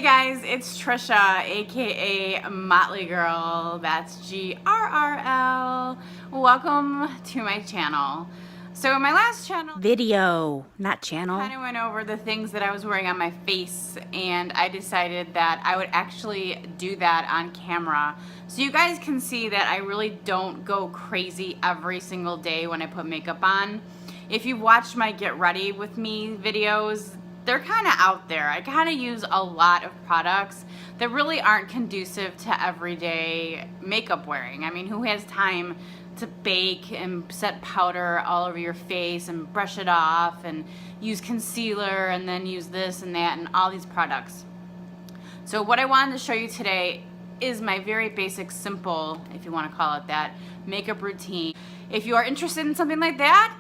guys, it's Trisha, aka Motleygrrl. That's GRRL. Welcome to my channel. So in my last video, not channel, I kind of went over the things that I was wearing on my face, and I decided that I would actually do that on camera so you guys can see that I really don't go crazy every single day when I put makeup on. If you've watched my get ready with me videos, they're kind of out there. I kind of use a lot of products that really aren't conducive to everyday makeup wearing. I mean, who has time to bake and set powder all over your face and brush it off and use concealer and then use this and that and all these products? So what I wanted to show you today is my very basic, simple, if you want to call it that, makeup routine. If you are interested in something like that,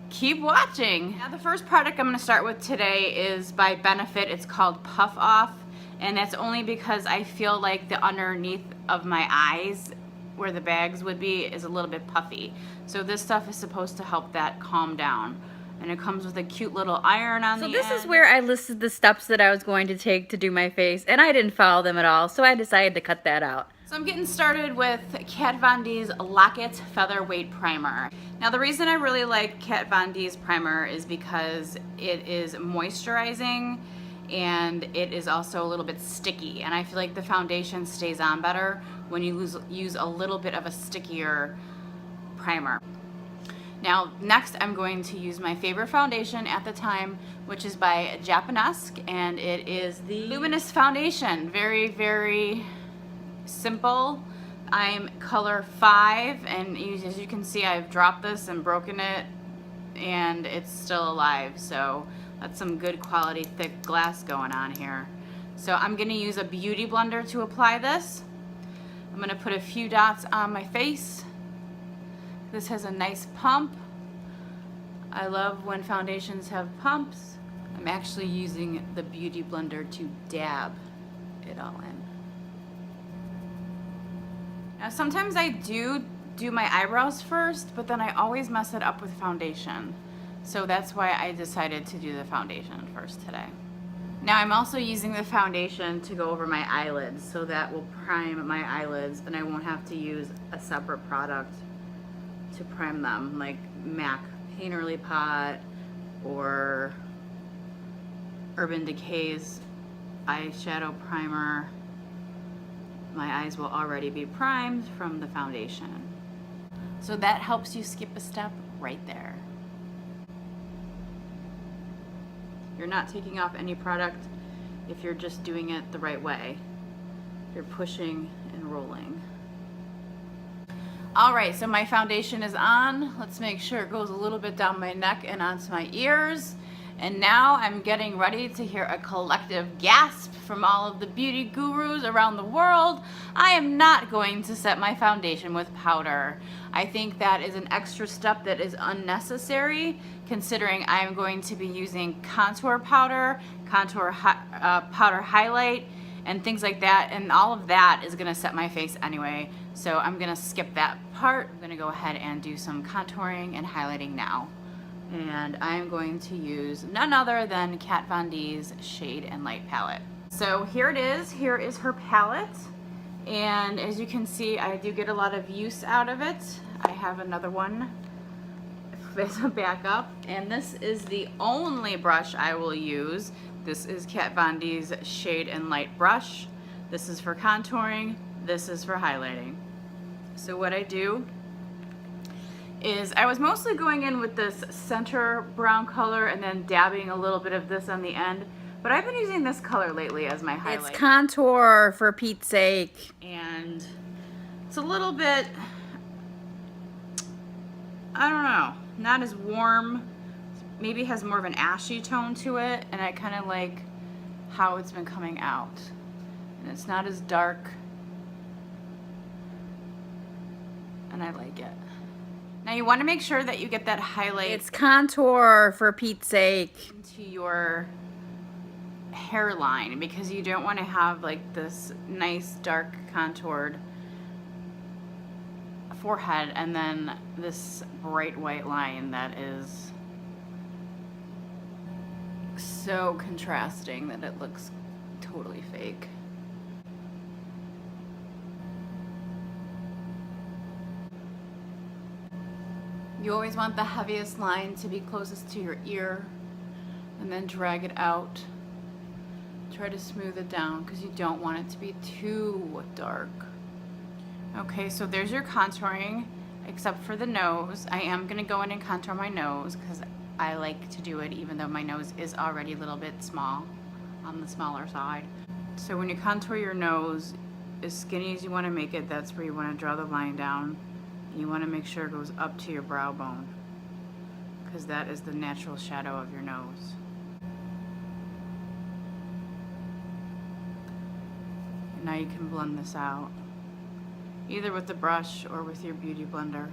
keep watching. Now the first product I'm going to start with today is by Benefit. It's called Puff Off, and that's only because I feel like the underneath of my eyes where the bags would be is a little bit puffy. So this stuff is supposed to help that calm down. And it comes with a cute little iron on the end. So this is where I listed the steps that I was going to take to do my face, and I didn't follow them at all, so I decided to cut that out. So I'm getting started with Kat Von D's Lock-It Featherweight Primer. Now the reason I really like Kat Von D's primer is because it is moisturizing and it is also a little bit sticky, and I feel like the foundation stays on better when you use a little bit of a stickier primer. Now next I'm going to use my favorite foundation at the time, which is by Japanesque, and it is the Luminous Foundation. Very, very simple. I'm color 5, and as you can see, I've dropped this and broken it and it's still alive, so that's some good quality thick glass going on here. So I'm going to use a beauty blender to apply this. I'm going to put a few dots on my face. This has a nice pump. I love when foundations have pumps. I'm actually using the beauty blender to dab it all in. Now sometimes I do my eyebrows first, but then I always mess it up with foundation. So that's why I decided to do the foundation first today. Now I'm also using the foundation to go over my eyelids, so that will prime my eyelids and I won't have to use a separate product to prime them, like MAC Painterly Pot or Urban Decay's eyeshadow primer. My eyes will already be primed from the foundation. So that helps you skip a step right there. You're not taking off any product if you're just doing it the right way. You're pushing and rolling. All right, so my foundation is on. Let's make sure it goes a little bit down my neck and onto my ears. And now I'm getting ready to hear a collective gasp from all of the beauty gurus around the world. I am not going to set my foundation with powder. I think that is an extra step that is unnecessary, considering I'm going to be using contour powder, powder highlight, and things like that, and all of that is gonna set my face anyway. So I'm gonna skip that part. I'm gonna go ahead and do some contouring and highlighting now. And I'm going to use none other than Kat Von D's Shade and Light palette. So here it is. Here is her palette, and as you can see, I do get a lot of use out of it. I have another one as a backup, and this is the only brush I will use. This is Kat Von D's Shade and Light brush. This is for contouring. This is for highlighting. So what I do is I was mostly going in with this center brown color and then dabbing a little bit of this on the end, but I've been using this color lately as my highlight. It's contour, for Pete's sake. And it's a little bit, I don't know, not as warm. Maybe has more of an ashy tone to it, and I kind of like how it's been coming out. And it's not as dark, and I like it. Now you want to make sure that you get that highlight. It's contour, for Pete's sake. Into your hairline, because you don't want to have like this nice dark contoured forehead and then this bright white line that is so contrasting that it looks totally fake. You always want the heaviest line to be closest to your ear, and then drag it out. Try to smooth it down because you don't want it to be too dark. Okay, so there's your contouring, except for the nose. I am gonna go in and contour my nose because I like to do it even though my nose is already a little bit small, on the smaller side. So when you contour your nose, as skinny as you want to make it, that's where you want to draw the line down. And you want to make sure it goes up to your brow bone because that is the natural shadow of your nose. And now you can blend this out, either with the brush or with your beauty blender.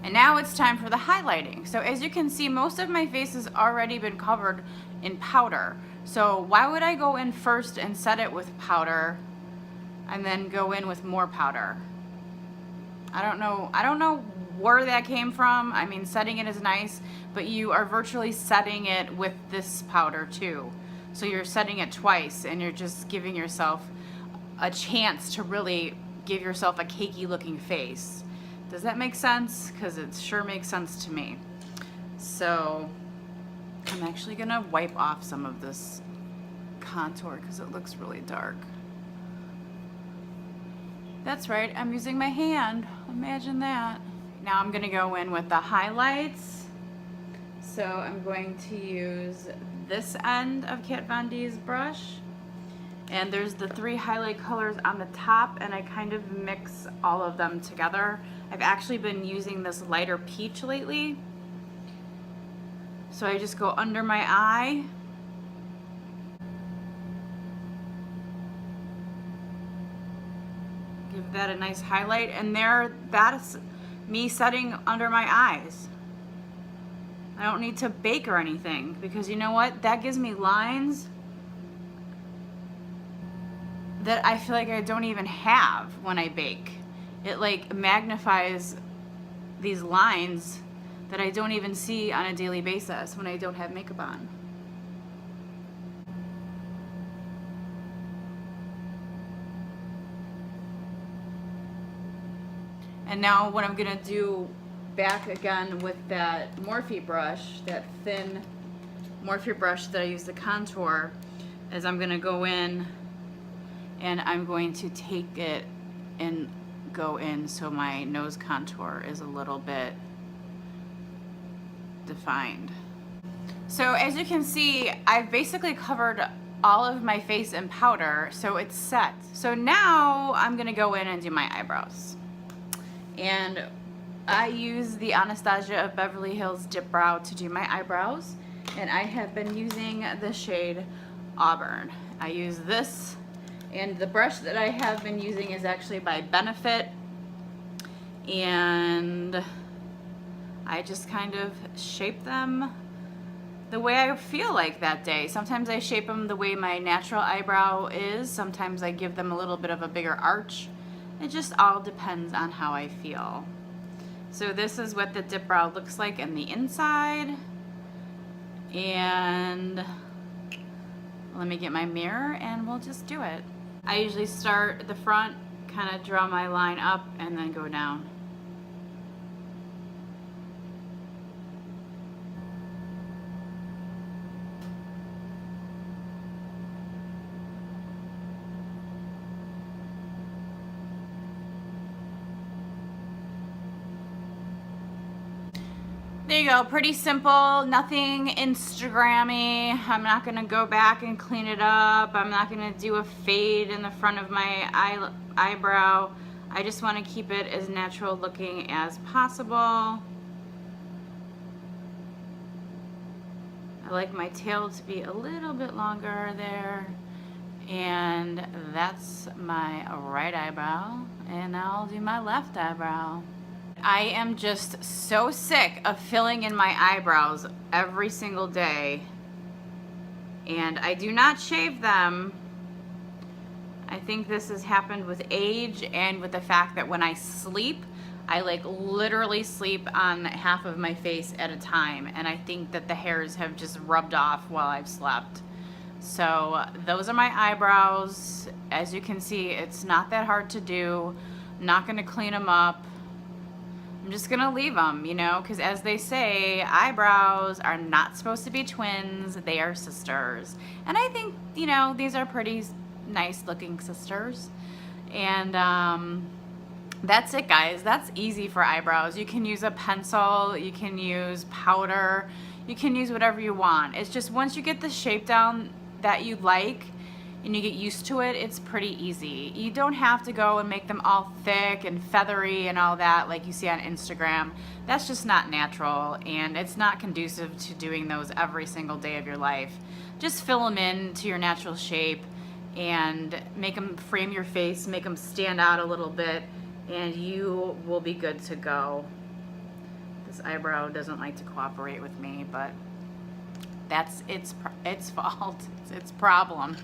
And now it's time for the highlighting. So as you can see, most of my face has already been covered in powder. So why would I go in first and set it with powder and then go in with more powder? I don't know where that came from. I mean, setting it is nice, but you are virtually setting it with this powder too. So you're setting it twice and you're just giving yourself a chance to really give yourself a cakey looking face. Does that make sense? Because it sure makes sense to me. So I'm actually gonna wipe off some of this contour because it looks really dark. That's right, I'm using my hand. Imagine that. Now I'm gonna go in with the highlights. So I'm going to use this end of Kat Von D's brush. And there's the 3 highlight colors on the top, and I kind of mix all of them together. I've actually been using this lighter peach lately. So I just go under my eye. Give that a nice highlight, and there, that's me setting under my eyes. I don't need to bake or anything, because you know what? That gives me lines that I feel like I don't even have when I bake. It like magnifies these lines that I don't even see on a daily basis when I don't have makeup on. And now what I'm gonna do back again with that Morphe brush, that thin Morphe brush that I use to contour, is I'm gonna go in and I'm going to take it and go in so my nose contour is a little bit defined. So as you can see, I've basically covered all of my face in powder, so it's set. So now I'm gonna go in and do my eyebrows. And I use the Anastasia of Beverly Hills Dip Brow to do my eyebrows, and I have been using the shade Auburn. I use this, and the brush that I have been using is actually by Benefit, and I just kind of shape them the way I feel like that day. Sometimes I shape them the way my natural eyebrow is, sometimes I give them a little bit of a bigger arch. It just all depends on how I feel. So this is what the dip brow looks like in the inside. And let me get my mirror and we'll just do it. I usually start at the front, kind of draw my line up and then go down. There you go, pretty simple, nothing Instagrammy. I'm not gonna go back and clean it up. I'm not gonna do a fade in the front of my eyebrow. I just wanna keep it as natural looking as possible. I like my tail to be a little bit longer there. And that's my right eyebrow. And now I'll do my left eyebrow. I am just so sick of filling in my eyebrows every single day, and I do not shave them. I think this has happened with age and with the fact that when I sleep, I like literally sleep on half of my face at a time, and I think that the hairs have just rubbed off while I've slept. So those are my eyebrows. As you can see, it's not that hard to do. I'm not gonna clean them up. I'm just gonna leave them, you know, because as they say, eyebrows are not supposed to be twins, they are sisters. And I think, you know, these are pretty nice looking sisters. And that's it, guys. That's easy for eyebrows. You can use a pencil, you can use powder, you can use whatever you want. It's just once you get the shape down that you like and you get used to it, it's pretty easy. You don't have to go and make them all thick and feathery and all that like you see on Instagram. That's just not natural, and it's not conducive to doing those every single day of your life. Just fill them in to your natural shape and make them frame your face, make them stand out a little bit, and you will be good to go. This eyebrow doesn't like to cooperate with me, but that's its fault. It's its problem.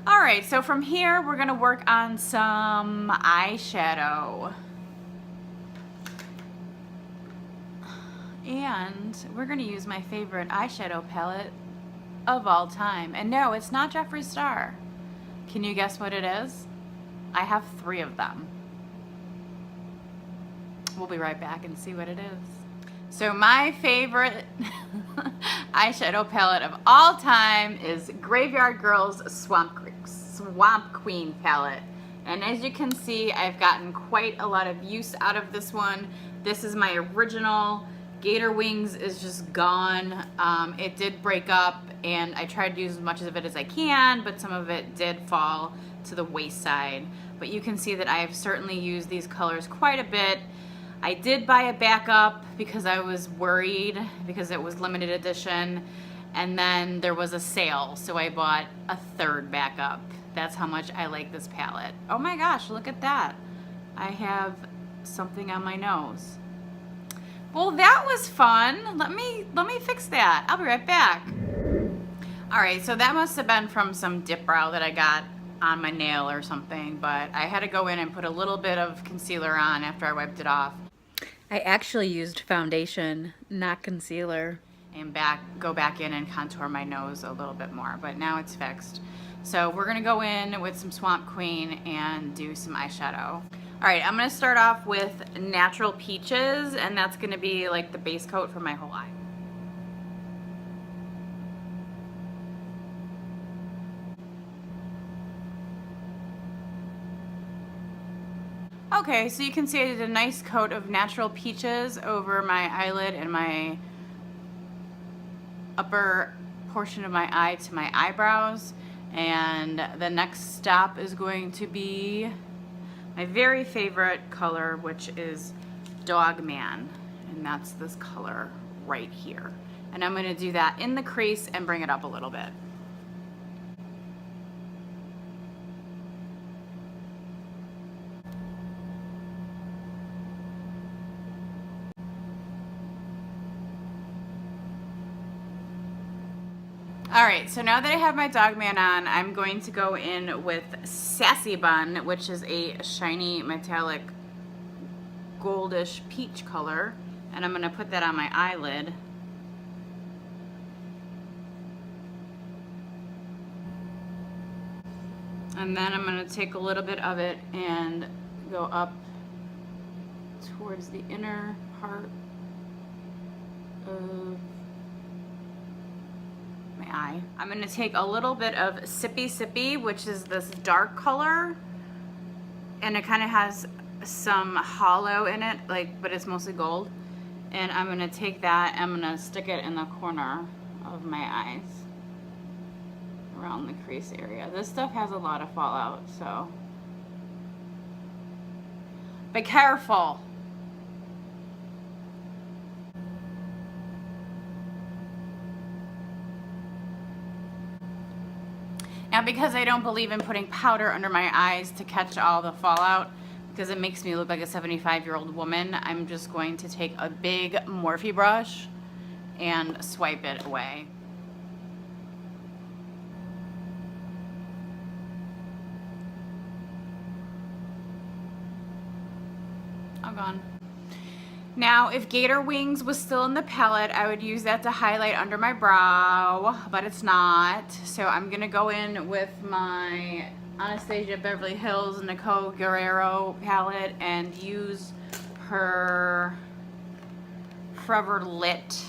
All right, so from here we're gonna work on some eyeshadow. And we're gonna use my favorite eyeshadow palette of all time. And no, it's not Jeffree Star. Can you guess what it is? I have 3 of them. We'll be right back and see what it is. So my favorite eyeshadow palette of all time is Graveyard Girl's Swamp Queen palette. And as you can see, I've gotten quite a lot of use out of this one. This is my original. Gator Wings is just gone. It did break up, and I tried to use as much of it as I can, but some of it did fall to the wayside. But you can see that I have certainly used these colors quite a bit. I did buy a backup because I was worried because it was limited edition, and then there was a sale, so I bought a 3rd backup. That's how much I like this palette. Oh my gosh, look at that. I have something on my nose. Well, that was fun. Let me fix that. I'll be right back. All right, so that must have been from some dip brow that I got on my nail or something, but I had to go in and put a little bit of concealer on after I wiped it off. I actually used foundation, not concealer. And go back in and contour my nose a little bit more, but now it's fixed. So we're gonna go in with some Swamp Queen and do some eyeshadow. All right, I'm gonna start off with Natural Peaches, and that's gonna be like the base coat for my whole eye. Okay, so you can see I did a nice coat of Natural Peaches over my eyelid and my upper portion of my eye to my eyebrows. And the next stop is going to be my very favorite color, which is Dog Man. And that's this color right here. And I'm gonna do that in the crease and bring it up a little bit. All right, so now that I have my Dog Man on, I'm going to go in with Sassy Bun, which is a shiny metallic goldish peach color, and I'm gonna put that on my eyelid. And then I'm gonna take a little bit of it and go up towards the inner part of my eye. I'm gonna take a little bit of Sippy Sippy, which is this dark color, and it kind of has some hollow in it, like, but it's mostly gold. And I'm gonna take that, I'm gonna stick it in the corner of my eyes, around the crease area. This stuff has a lot of fallout, so be careful. Now, because I don't believe in putting powder under my eyes to catch all the fallout, because it makes me look like a 75-year-old woman, I'm just going to take a big Morphe brush and swipe it away. All gone. Now, if Gator Wings was still in the palette, I would use that to highlight under my brow, but it's not. So I'm gonna go in with my Anastasia Beverly Hills Nicole Guerrero palette and use her Forever Lit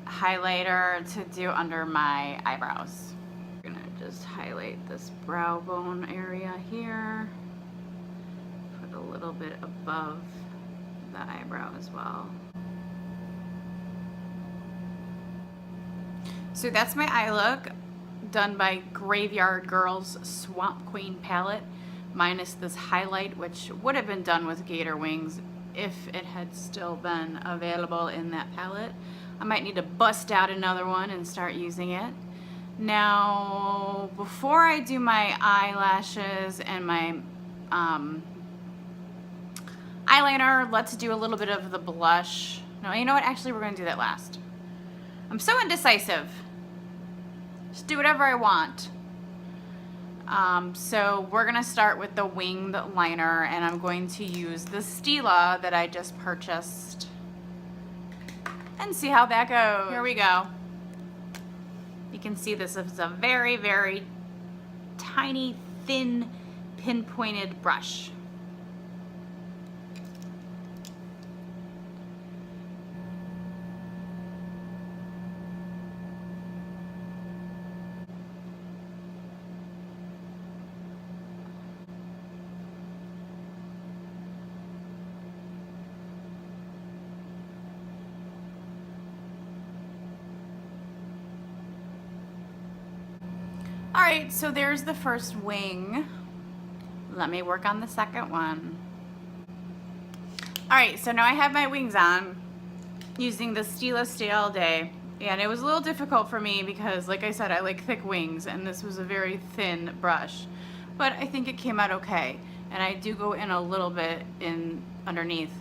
highlighter to do under my eyebrows. I'm gonna just highlight this brow bone area here. Put a little bit above the eyebrow as well. So that's my eye look, done by Graveyard Girl's Swamp Queen palette, minus this highlight, which would have been done with Gator Wings if it had still been available in that palette. I might need to bust out another one and start using it. Now, before I do my eyelashes and my eyeliner, let's do a little bit of the blush. No, you know what? Actually, we're going to do that last. I'm so indecisive. Just do whatever I want. So we're going to start with the winged liner, and I'm going to use the Stila that I just purchased and see how that goes. Here we go. You can see this is a very, very tiny, thin, pinpointed brush. All right, so there's the first wing. Let me work on the second one. All right, so now I have my wings on using the Stila Stay All Day. And it was a little difficult for me because, like I said, I like thick wings, and this was a very thin brush. But I think it came out okay. And I do go in a little bit in underneath.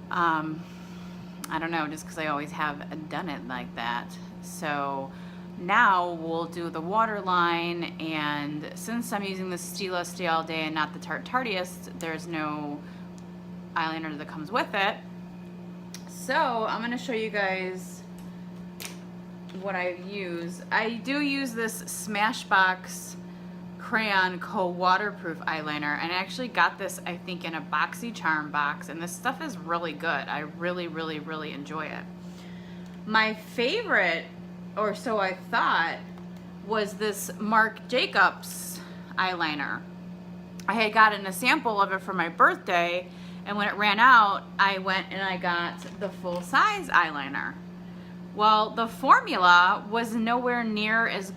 I don't know, just because I always have done it like that. So now we'll do the waterline, and since I'm using the Stila Stay All Day and not the Tarte Tardiest, there's no eyeliner that comes with it. So I'm going to show you guys what I use. I do use this Smashbox Crayon Co-Waterproof eyeliner, and I actually got this, I think, in a BoxyCharm box, and this stuff is really good. I really, really, really enjoy it. My favorite, or so I thought, was this Marc Jacobs eyeliner. I had gotten a sample of it for my birthday, and when it ran out, I went and I got the full-size eyeliner. Well, the formula was nowhere near as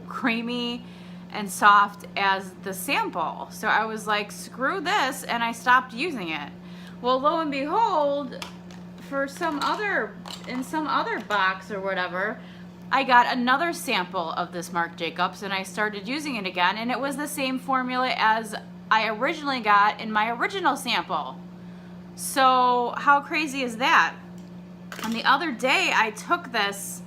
creamy and soft as the sample. So I was like, screw this, and I stopped using it. Well, lo and behold, in some other box or whatever, I got another sample of this Marc Jacobs, and I started using it again, and it was the same formula as I originally got in my original sample. So how crazy is that? And the other day I took this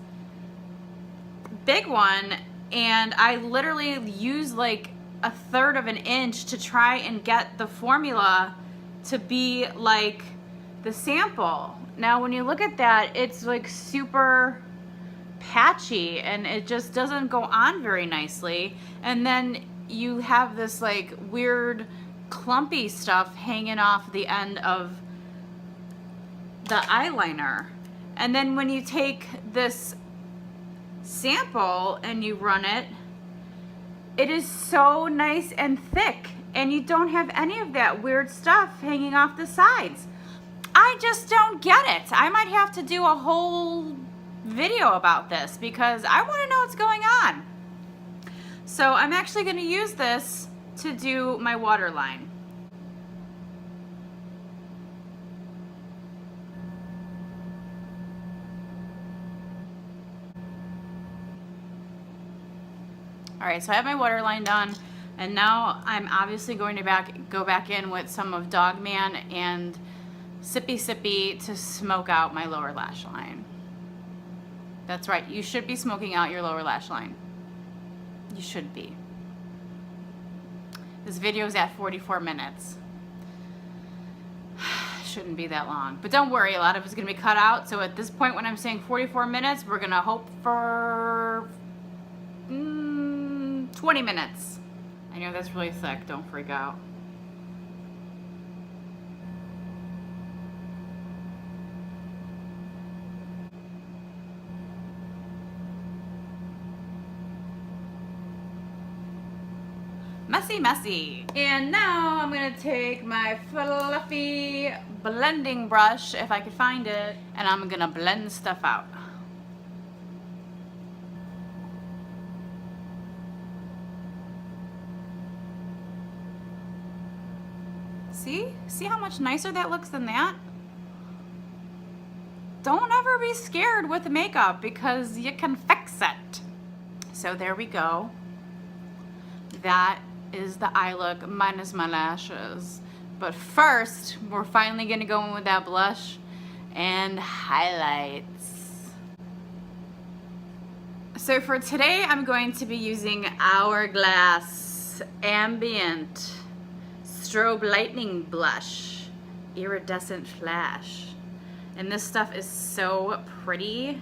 big one and I literally used like 1/3 of an inch to try and get the formula to be like the sample. Now when you look at that, it's like super patchy and it just doesn't go on very nicely. And then you have this like weird clumpy stuff hanging off the end of the eyeliner. And then when you take this sample and you run it, it is so nice and thick, and you don't have any of that weird stuff hanging off the sides. I just don't get it. I might have to do a whole video about this because I want to know what's going on. So I'm actually going to use this to do my waterline. All right, so I have my waterline done, and now I'm obviously going to go back in with some of Dog Man and Sippy Sippy to smoke out my lower lash line. That's right, you should be smoking out your lower lash line. You should be. This video is at 44 minutes. shouldn't be that long. But don't worry, a lot of it's going to be cut out. So at this point when I'm saying 44 minutes, we're going to hope for 20 minutes. I know that's really thick. Don't freak out. Messy, messy. And now I'm gonna take my fluffy blending brush, if I could find it, and I'm gonna blend stuff out. See? See how much nicer that looks than that? Don't ever be scared with makeup because you can fix it. So there we go. That is the eye look minus my lashes. But first, we're finally gonna go in with that blush and highlights. So for today, I'm going to be using Hourglass Ambient Strobe Lightning Blush, Iridescent Flash. And this stuff is so pretty.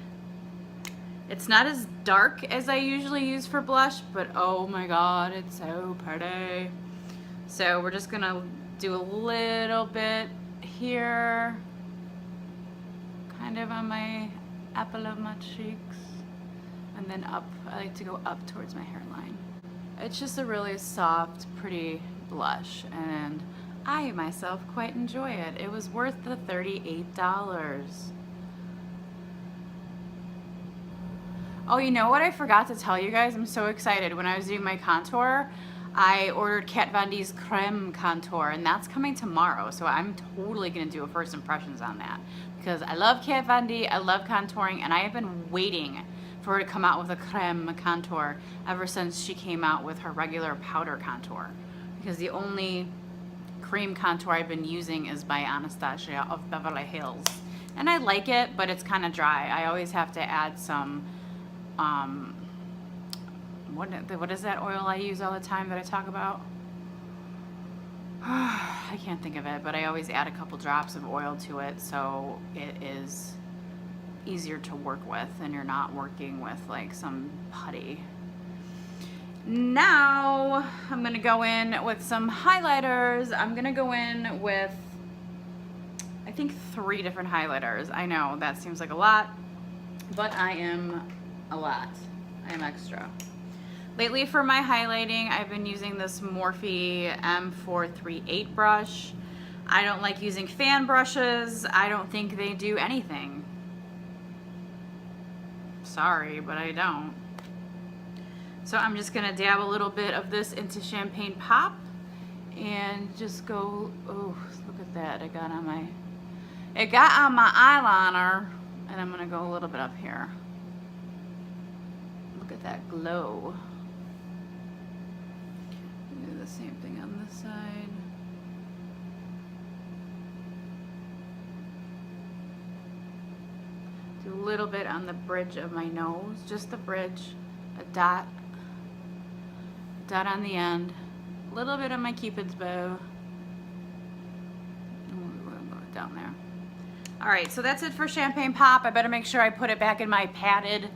It's not as dark as I usually use for blush, but oh my god, it's so pretty. So we're just gonna do a little bit here, kind of on my apple of my cheeks, and then up. I like to go up towards my hairline. It's just a really soft, pretty blush, and I myself quite enjoy it. It was worth the $38. Oh, you know what I forgot to tell you guys? I'm so excited. When I was doing my contour, I ordered Kat Von D's Creme Contour, and that's coming tomorrow. So I'm totally gonna do a first impressions on that because I love Kat Von D, I love contouring, and I have been waiting for her to come out with a Creme Contour ever since she came out with her regular powder contour. Because the only cream contour I've been using is by Anastasia of Beverly Hills. And I like it, but it's kind of dry. I always have to add some, what is that oil I use all the time that I talk about? I can't think of it, but I always add a couple drops of oil to it so it is easier to work with and you're not working with like some putty. Now I'm gonna go in with some highlighters. I'm gonna go in with, I think, 3 different highlighters. I know that seems like a lot, but I am a lot. I am extra. Lately for my highlighting, I've been using this Morphe M438 brush. I don't like using fan brushes. I don't think they do anything. Sorry, but I don't. So I'm just gonna dab a little bit of this into Champagne Pop and just go, oh, look at that. It got on my eyeliner, and I'm gonna go a little bit up here. Look at that glow. Do the same thing on this side. Do a little bit on the bridge of my nose, just the bridge, a dot on the end, a little bit on my Cupid's bow. Down there. All right, so that's it for Champagne Pop. I better make sure I put it back in my padded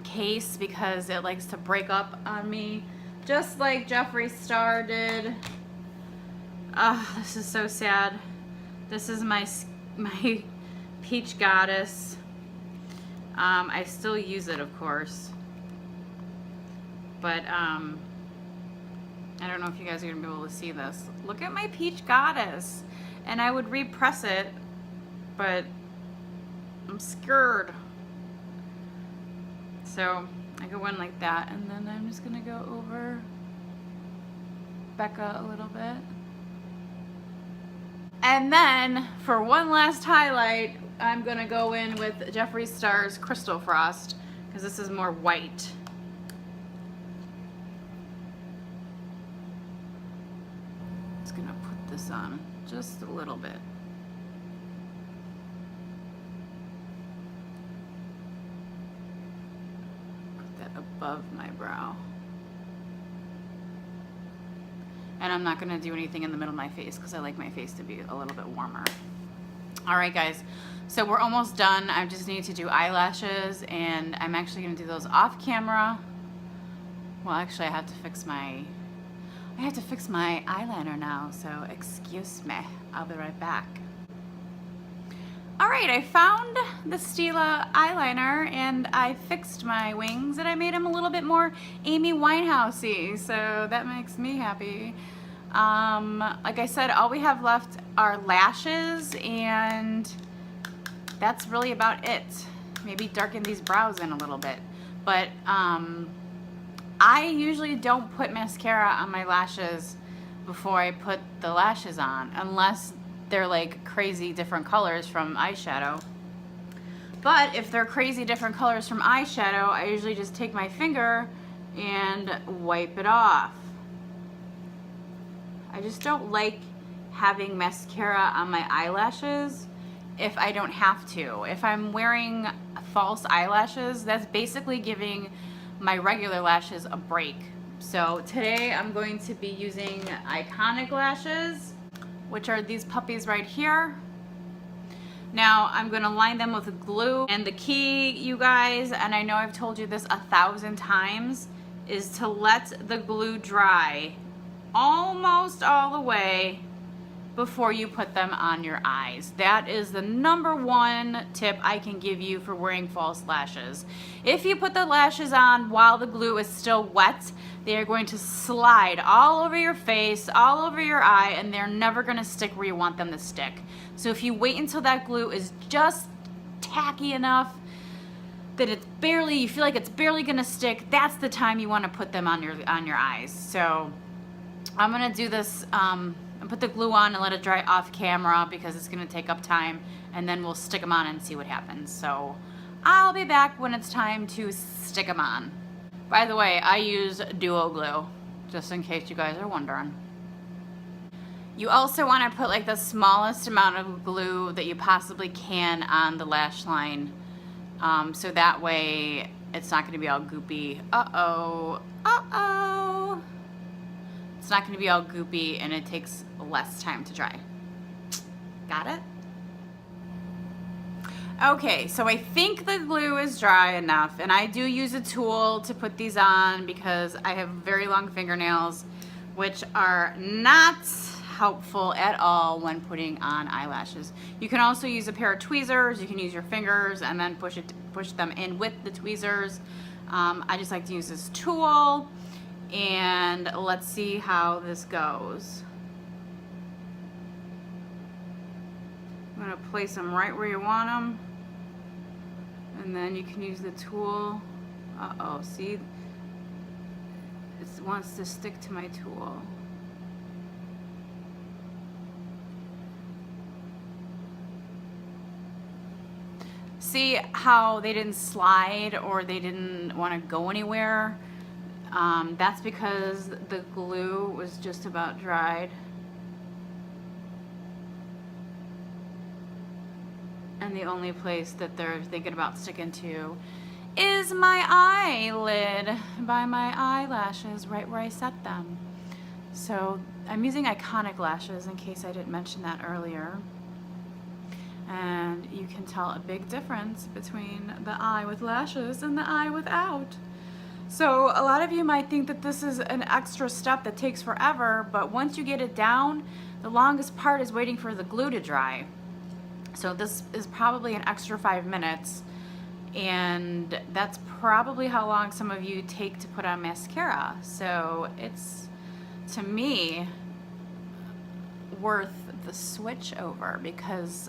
case because it likes to break up on me, just like Jeffree Star did. Oh, this is so sad. This is my Peach Goddess. I still use it, of course, but I don't know if you guys are gonna be able to see this. Look at my Peach Goddess. And I would repress it, but I'm scared. So I go in like that, and then I'm just gonna go over Becca a little bit. And then for one last highlight, I'm gonna go in with Jeffree Star's Crystal Frost, because this is more white. Just gonna put this on just a little bit. Put that above my brow. And I'm not gonna do anything in the middle of my face because I like my face to be a little bit warmer. All right, guys, so we're almost done. I just need to do eyelashes, and I'm actually gonna do those off camera. Well, actually, I have to fix my eyeliner now, so excuse me. I'll be right back. All right, I found the Stila eyeliner, and I fixed my wings, and I made them a little bit more Amy Winehouse-y, so that makes me happy. Like I said, all we have left are lashes, and that's really about it. Maybe darken these brows in a little bit, but I usually don't put mascara on my lashes before I put the lashes on, unless they're like crazy different colors from eyeshadow. But if they're crazy different colors from eyeshadow, I usually just take my finger and wipe it off. I just don't like having mascara on my eyelashes if I don't have to. If I'm wearing false eyelashes, that's basically giving my regular lashes a break. So today I'm going to be using Iconic lashes, which are these puppies right here. Now I'm gonna line them with glue, and the key, you guys, and I know I've told you this 1,000 times, is to let the glue dry almost all the way before you put them on your eyes. That is the #1 tip I can give you for wearing false lashes. If you put the lashes on while the glue is still wet, they are going to slide all over your face, all over your eye, and they're never gonna stick where you want them to stick. So if you wait until that glue is just tacky enough that you feel like it's barely gonna stick, that's the time you wanna put them on your eyes. So I'm gonna do this, and put the glue on and let it dry off camera because it's gonna take up time, and then we'll stick them on and see what happens. So I'll be back when it's time to stick them on. By the way, I use Duo Glue, just in case you guys are wondering. You also wanna put like the smallest amount of glue that you possibly can on the lash line, so that way it's not gonna be all goopy. Uh-oh, uh-oh. It's not going to be all goopy, and it takes less time to dry. Got it? Okay, so I think the glue is dry enough, and I do use a tool to put these on because I have very long fingernails, which are not helpful at all when putting on eyelashes. You can also use a pair of tweezers. You can use your fingers and then push them in with the tweezers. I just like to use this tool. And let's see how this goes. I'm gonna place them right where you want them, and then you can use the tool. Uh-oh, see? It wants to stick to my tool. See how they didn't slide or they didn't want to go anywhere? That's because the glue was just about dried. And the only place that they're thinking about sticking to is my eyelid by my eyelashes, right where I set them. So I'm using Iconic lashes in case I didn't mention that earlier. And you can tell a big difference between the eye with lashes and the eye without. So a lot of you might think that this is an extra step that takes forever, but once you get it down, the longest part is waiting for the glue to dry. So this is probably an extra 5 minutes, and that's probably how long some of you take to put on mascara. So it's, to me, worth the switch over because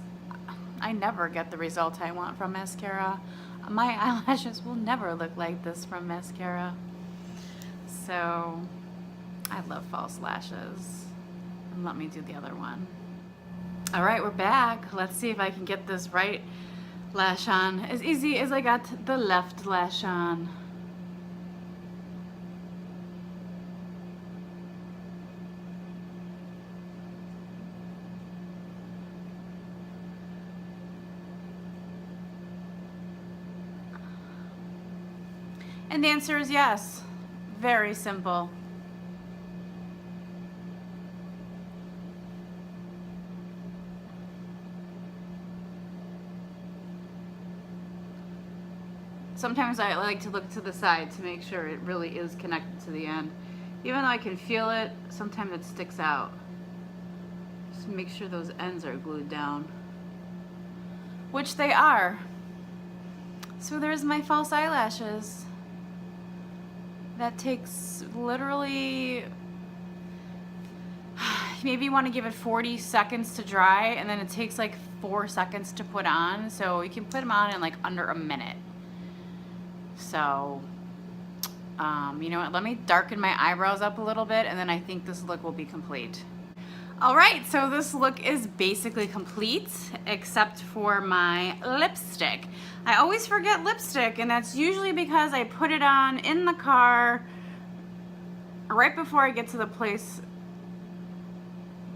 I never get the result I want from mascara. My eyelashes will never look like this from mascara. So I love false lashes. And let me do the other one. All right, we're back. Let's see if I can get this right lash on as easy as I got the left lash on. And the answer is yes. Very simple. sometimes I like to look to the side to make sure it really is connected to the end. Even though I can feel it, sometimes it sticks out. Just make sure those ends are glued down. Which they are. So there's my false eyelashes. That takes literally, maybe you want to give it 40 seconds to dry, and then it takes like 4 seconds to put on. So you can put them on in like under a minute. So, you know what, let me darken my eyebrows up a little bit, and then I think this look will be complete. All right, so this look is basically complete, except for my lipstick. I always forget lipstick, and that's usually because I put it on in the car right before I get to the place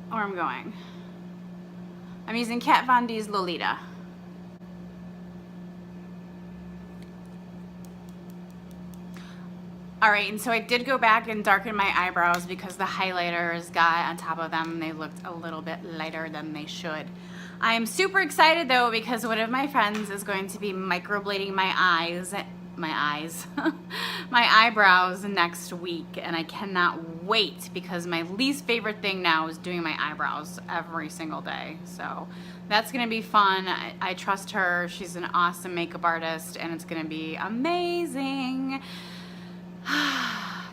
where I'm going. I'm using Kat Von D's Lolita. All right, and so I did go back and darken my eyebrows because the highlighters got on top of them and they looked a little bit lighter than they should. I am super excited though because one of my friends is going to be microblading my eyebrows next week, and I cannot wait because my least favorite thing now is doing my eyebrows every single day. So that's gonna be fun. I trust her. She's an awesome makeup artist, and it's gonna be amazing.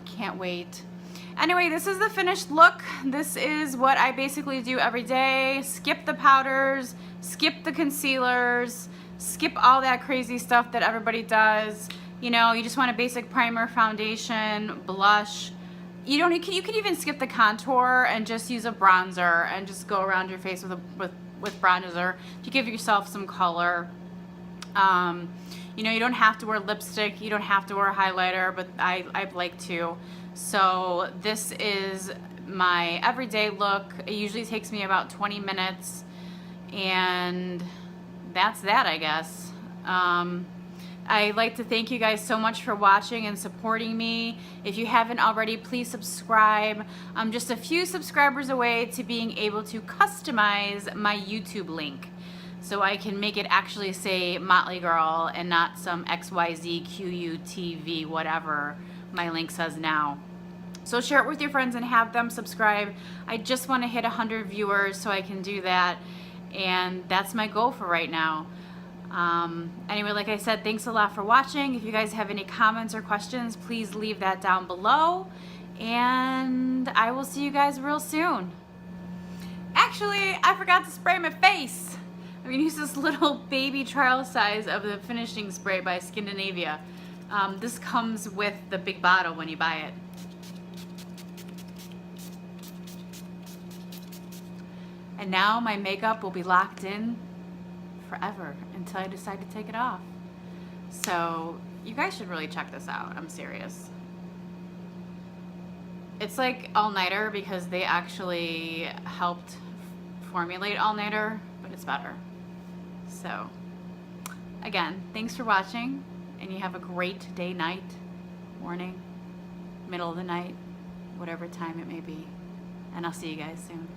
Can't wait. Anyway, this is the finished look. This is what I basically do every day. Skip the powders, skip the concealers, skip all that crazy stuff that everybody does. You know, you just want a basic primer, foundation, blush. You can even skip the contour and just use a bronzer and just go around your face with bronzer to give yourself some color. You know, you don't have to wear lipstick, you don't have to wear a highlighter, but I like to. So this is my everyday look. It usually takes me about 20 minutes, and that's that, I guess. I'd like to thank you guys so much for watching and supporting me. If you haven't already, please subscribe. I'm just a few subscribers away to being able to customize my YouTube link, so I can make it actually say Motleygrrl and not some XYZQUTV, whatever my link says now. So share it with your friends and have them subscribe. I just want to hit 100 viewers so I can do that, and that's my goal for right now. Anyway, like I said, thanks a lot for watching. If you guys have any comments or questions, please leave that down below, and I will see you guys real soon. Actually, I forgot to spray my face. I'm gonna use this little baby trial size of the finishing spray by Scandinavia. This comes with the big bottle when you buy it. And now my makeup will be locked in forever until I decide to take it off. So you guys should really check this out. I'm serious. It's like all-nighter because they actually helped formulate all-nighter, but it's better. So again, thanks for watching, and you have a great day, night, morning, middle of the night, whatever time it may be. And I'll see you guys soon.